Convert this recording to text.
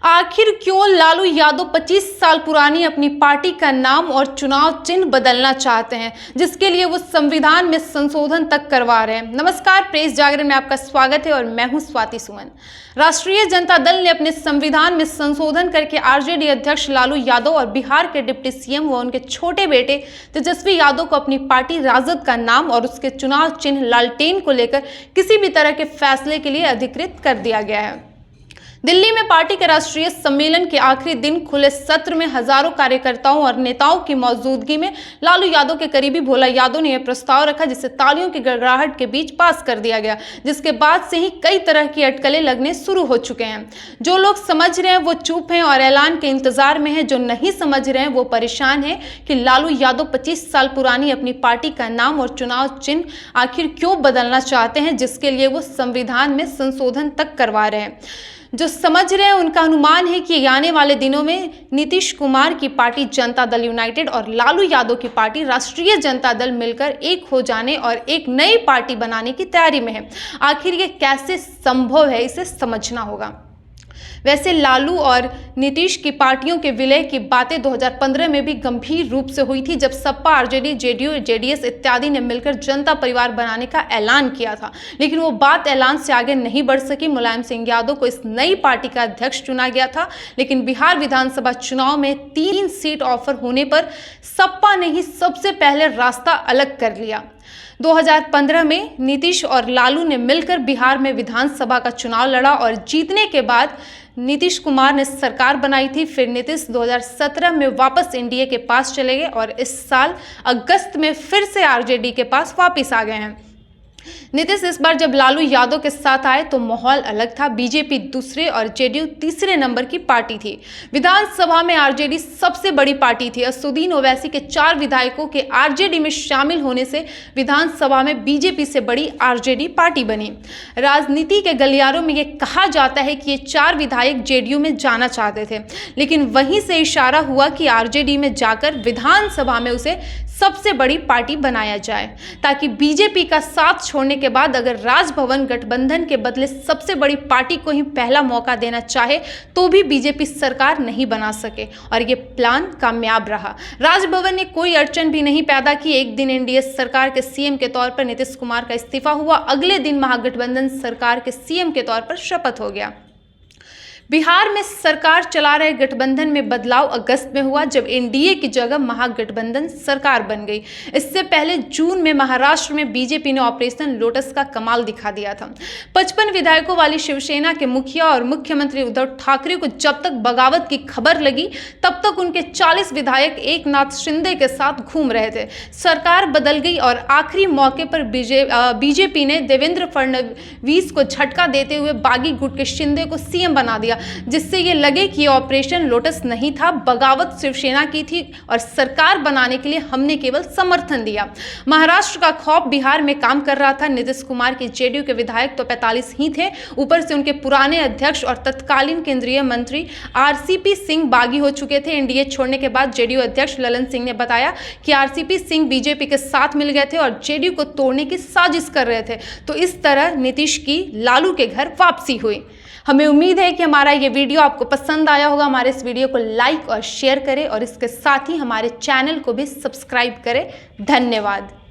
आखिर क्यों लालू यादव 25 साल पुरानी अपनी पार्टी का नाम और चुनाव चिन्ह बदलना चाहते हैं, जिसके लिए वो संविधान में संशोधन तक करवा रहे हैं। नमस्कार, प्रेस जागरण में आपका स्वागत है और मैं हूं स्वाति सुमन। राष्ट्रीय जनता दल ने अपने संविधान में संशोधन करके आरजेडी अध्यक्ष लालू यादव और बिहार के डिप्टी सीएम व उनके छोटे बेटे तेजस्वी यादव को अपनी पार्टी राजद का नाम और उसके चुनाव चिन्ह लालटेन को लेकर किसी भी तरह के फैसले के लिए अधिकृत कर दिया गया है। दिल्ली में पार्टी के राष्ट्रीय सम्मेलन के आखिरी दिन खुले सत्र में हजारों कार्यकर्ताओं और नेताओं की मौजूदगी में लालू यादव के करीबी भोला यादव ने यह प्रस्ताव रखा, जिसे तालियों की गड़गड़ाहट के बीच पास कर दिया गया, जिसके बाद से ही कई तरह की अटकलें लगने शुरू हो चुके हैं। जो लोग समझ रहे हैं वो चुप हैं और ऐलान के इंतजार में हैं। जो नहीं समझ रहे हैं वो परेशान हैं कि लालू यादव 25 साल पुरानी अपनी पार्टी का नाम और चुनाव चिन्ह आखिर क्यों बदलना चाहते हैं, जिसके लिए वो संविधान में संशोधन तक करवा रहे हैं। जो समझ रहे हैं उनका अनुमान है कि आने वाले दिनों में नीतीश कुमार की पार्टी जनता दल यूनाइटेड और लालू यादव की पार्टी राष्ट्रीय जनता दल मिलकर एक हो जाने और एक नई पार्टी बनाने की तैयारी में है। आखिर ये कैसे संभव है, इसे समझना होगा। वैसे लालू और नीतीश की पार्टियों के विलय की बातें 2015 में भी गंभीर रूप से हुई थी, जब सपा, आरजेडी, जेडीयू, जेडीएस इत्यादि ने मिलकर जनता परिवार बनाने का ऐलान किया था, लेकिन वो बात ऐलान से आगे नहीं बढ़ सकी। मुलायम सिंह यादव को इस नई पार्टी का अध्यक्ष चुना गया था, लेकिन बिहार विधानसभा चुनाव में 3 सीट ऑफर होने पर सपा ने ही सबसे पहले रास्ता अलग कर लिया। 2015 में नीतीश और लालू ने मिलकर बिहार में विधानसभा का चुनाव लड़ा और जीतने के बाद नीतीश कुमार ने सरकार बनाई थी। फिर नीतीश 2017 में वापस एनडीए के पास चले गए और इस साल अगस्त में फिर से आरजेडी के पास वापस आ गए हैं। नीतीश इस बार जब लालू यादव के साथ आए तो माहौल अलग था। बीजेपी दूसरे और जेडीयू तीसरे नंबर की पार्टी थी। विधानसभा में आरजेडी सबसे बड़ी पार्टी थी। असदुद्दीन ओवैसी के 4 विधायकों के आरजेडी में शामिल होने से विधानसभा में बीजेपी से बड़ी आरजेडी पार्टी बनी। राजनीति के गलियारों में यह कहा जाता है कि ये 4 विधायक जेडीयू में जाना चाहते थे, लेकिन वहीं से इशारा हुआ कि आरजेडी में जाकर विधानसभा में उसे सबसे बड़ी पार्टी बनाया जाए, ताकि बीजेपी का साथ छोड़ने के बाद अगर राजभवन गठबंधन के बदले सबसे बड़ी पार्टी को ही पहला मौका देना चाहे तो भी बीजेपी सरकार नहीं बना सके। और ये प्लान कामयाब रहा। राजभवन ने कोई अड़चन भी नहीं पैदा की। एक दिन एनडीए सरकार के सीएम के तौर पर नीतीश कुमार का इस्तीफा हुआ, अगले दिन महागठबंधन सरकार के सीएम के तौर पर शपथ हो गया। बिहार में सरकार चला रहे गठबंधन में बदलाव अगस्त में हुआ, जब एनडीए की जगह महागठबंधन सरकार बन गई। इससे पहले जून में महाराष्ट्र में बीजेपी ने ऑपरेशन लोटस का कमाल दिखा दिया था। 55 विधायकों वाली शिवसेना के मुखिया और मुख्यमंत्री उद्धव ठाकरे को जब तक बगावत की खबर लगी तब तक उनके 40 विधायक एकनाथ शिंदे के साथ घूम रहे थे। सरकार बदल गई और आखिरी मौके पर बीजेपी ने देवेंद्र फडणवीस को झटका देते हुए बागी गुट के शिंदे को सीएम बना दिया, जिससे ये लगे कि ऑपरेशन लोटस नहीं था, बगावत शिवसेना की थी और सरकार बनाने के लिए हमने केवल समर्थन दिया। महाराष्ट्र का खौफ बिहार में काम कर रहा था। नीतीश कुमार के जेडीयू के विधायक तो 45 ही थे, ऊपर से उनके पुराने अध्यक्ष और तत्कालीन केंद्रीय मंत्री आरसीपी सिंह बागी हो चुके थे। एनडीए छोड़ने के बाद जेडीयू अध्यक्ष ललन सिंह ने बताया कि आरसीपी सिंह बीजेपी के साथ मिल गए थे और जेडीयू को तोड़ने की साजिश कर रहे थे। तो इस तरह नीतीश की लालू के घर वापसी हुई। हमें उम्मीद है कि हमारा ये वीडियो आपको पसंद आया होगा। हमारे इस वीडियो को लाइक और शेयर करें और इसके साथ ही हमारे चैनल को भी सब्सक्राइब करें। धन्यवाद।